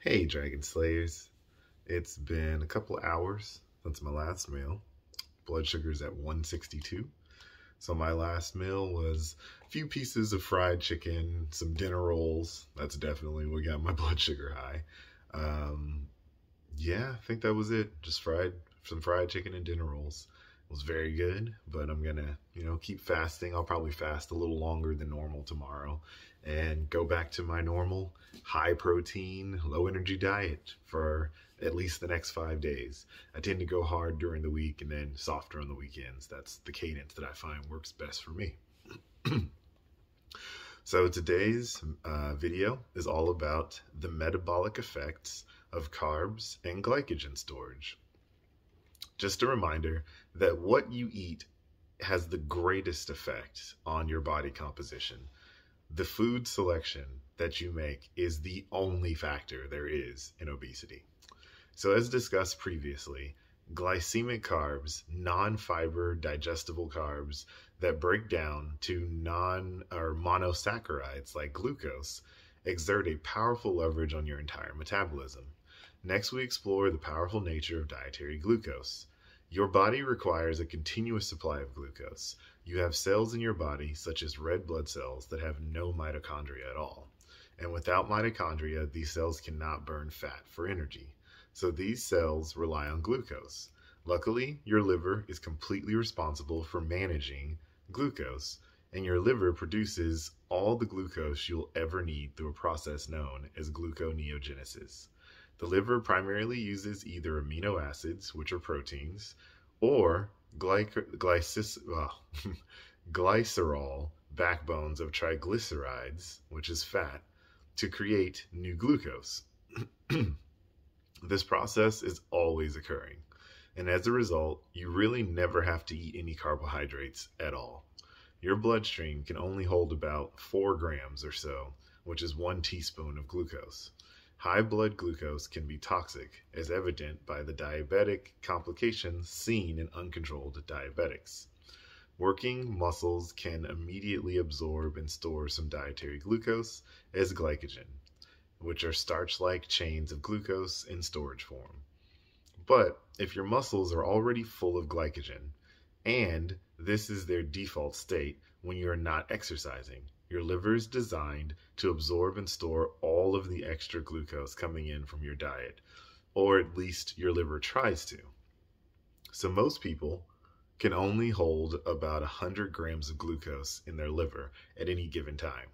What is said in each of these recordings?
Hey Dragon Slayers, it's been a couple hours since my last meal. Blood sugar's at 162. So my last meal was a few pieces of fried chicken, some dinner rolls. That's definitely what got my blood sugar high. Yeah, I think that was it. Just some fried chicken and dinner rolls. It was very good, but I'm gonna, keep fasting. I'll probably fast a little longer than normal tomorrow and go back to my normal high protein, low energy diet for at least the next 5 days. I tend to go hard during the week and then softer on the weekends. That's the cadence that I find works best for me. So today's video is all about the metabolic effects of carbs and glycogen storage. Just a reminder that what you eat has the greatest effect on your body composition. The food selection that you make is the only factor there is in obesity. So as discussed previously, glycemic carbs, non-fiber digestible carbs that break down to monosaccharides like glucose, exert a powerful leverage on your entire metabolism. Next, we explore the powerful nature of dietary glucose. Your body requires a continuous supply of glucose. You have cells in your body, such as red blood cells, that have no mitochondria at all. And without mitochondria, these cells cannot burn fat for energy. So these cells rely on glucose. Luckily, your liver is completely responsible for managing glucose, and your liver produces all the glucose you'll ever need through a process known as gluconeogenesis. The liver primarily uses either amino acids, which are proteins, or glycerol, backbones of triglycerides, which is fat, to create new glucose. This process is always occurring, and as a result, you really never have to eat any carbohydrates at all. Your bloodstream can only hold about 4 grams or so, which is 1 teaspoon of glucose. High blood glucose can be toxic, as evident by the diabetic complications seen in uncontrolled diabetics. Working muscles can immediately absorb and store some dietary glucose as glycogen, which are starch-like chains of glucose in storage form. But if your muscles are already full of glycogen, and this is their default state when you are not exercising, your liver is designed to absorb and store all of the extra glucose coming in from your diet, or at least your liver tries to. So most people can only hold about 100 grams of glucose in their liver at any given time.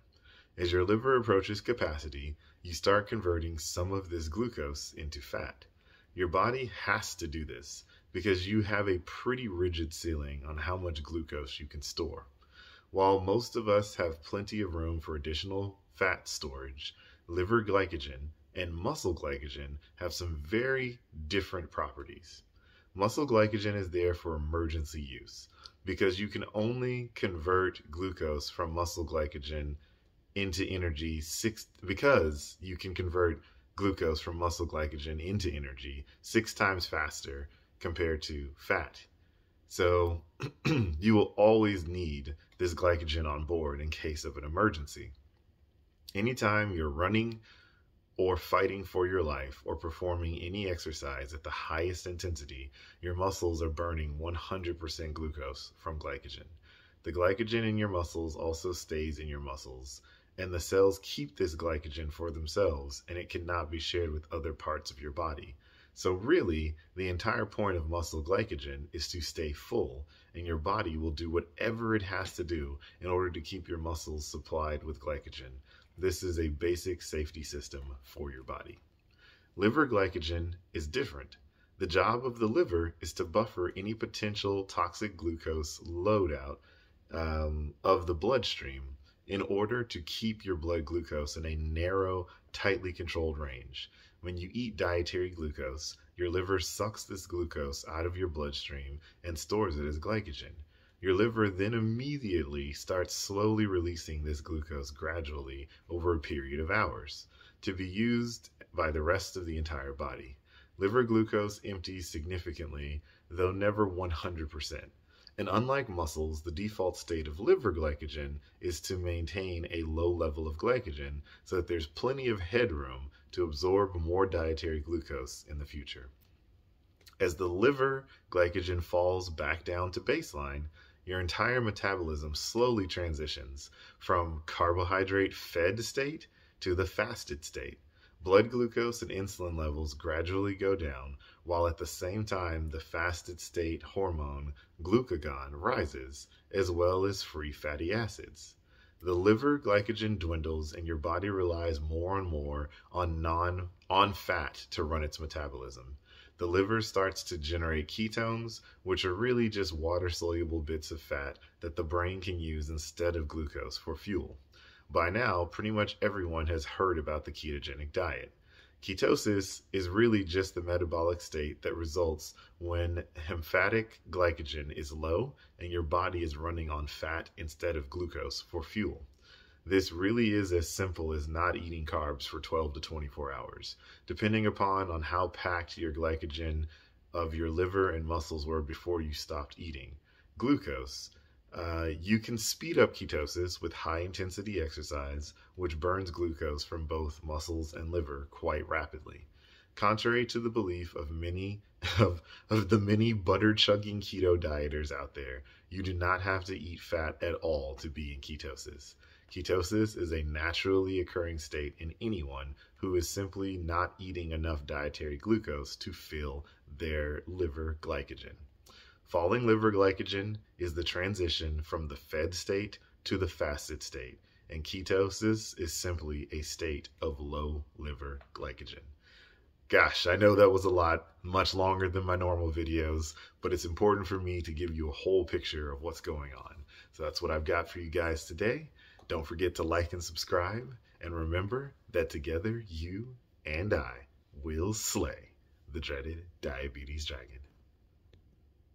As your liver approaches capacity, you start converting some of this glucose into fat. Your body has to do this because you have a pretty rigid ceiling on how much glucose you can store. While most of us have plenty of room for additional fat storage, liver glycogen and muscle glycogen have some very different properties. Muscle glycogen is there for emergency use because you can only convert glucose from muscle glycogen into energy 6 times faster compared to fat. So you will always need this glycogen on board in case of an emergency. Anytime you're running or fighting for your life or performing any exercise at the highest intensity, your muscles are burning 100% glucose from glycogen. The glycogen in your muscles also stays in your muscles, and the cells keep this glycogen for themselves, and it cannot be shared with other parts of your body. So really, the entire point of muscle glycogen is to stay full, and your body will do whatever it has to do in order to keep your muscles supplied with glycogen. This is a basic safety system for your body. Liver glycogen is different. The job of the liver is to buffer any potential toxic glucose loadout of the bloodstream in order to keep your blood glucose in a narrow, tightly controlled range. When you eat dietary glucose, your liver sucks this glucose out of your bloodstream and stores it as glycogen. Your liver then immediately starts slowly releasing this glucose gradually over a period of hours to be used by the rest of the entire body. Liver glucose empties significantly, though never 100%. And unlike muscles, the default state of liver glycogen is to maintain a low level of glycogen so that there's plenty of headroom to absorb more dietary glucose in the future. As the liver glycogen falls back down to baseline, your entire metabolism slowly transitions from carbohydrate-fed state to the fasted state. Blood glucose and insulin levels gradually go down, while at the same time the fasted state hormone glucagon rises, as well as free fatty acids. The liver glycogen dwindles and your body relies more and more on fat to run its metabolism. The liver starts to generate ketones, which are really just water-soluble bits of fat that the brain can use instead of glucose for fuel. By now, pretty much everyone has heard about the ketogenic diet. Ketosis is really just the metabolic state that results when hepatic glycogen is low and your body is running on fat instead of glucose for fuel. This really is as simple as not eating carbs for 12 to 24 hours, depending upon how packed your glycogen of your liver and muscles were before you stopped eating glucose. You can speed up ketosis with high-intensity exercise, which burns glucose from both muscles and liver quite rapidly. Contrary to the belief of the many butter-chugging keto dieters out there, you do not have to eat fat at all to be in ketosis. Ketosis is a naturally occurring state in anyone who is simply not eating enough dietary glucose to fill their liver glycogen. Falling liver glycogen is the transition from the fed state to the fasted state, and ketosis is simply a state of low liver glycogen. Gosh, I know that was a lot, much longer than my normal videos, but it's important for me to give you a whole picture of what's going on. So that's what I've got for you guys today. Don't forget to like and subscribe, and remember that together you and I will slay the dreaded diabetes dragon.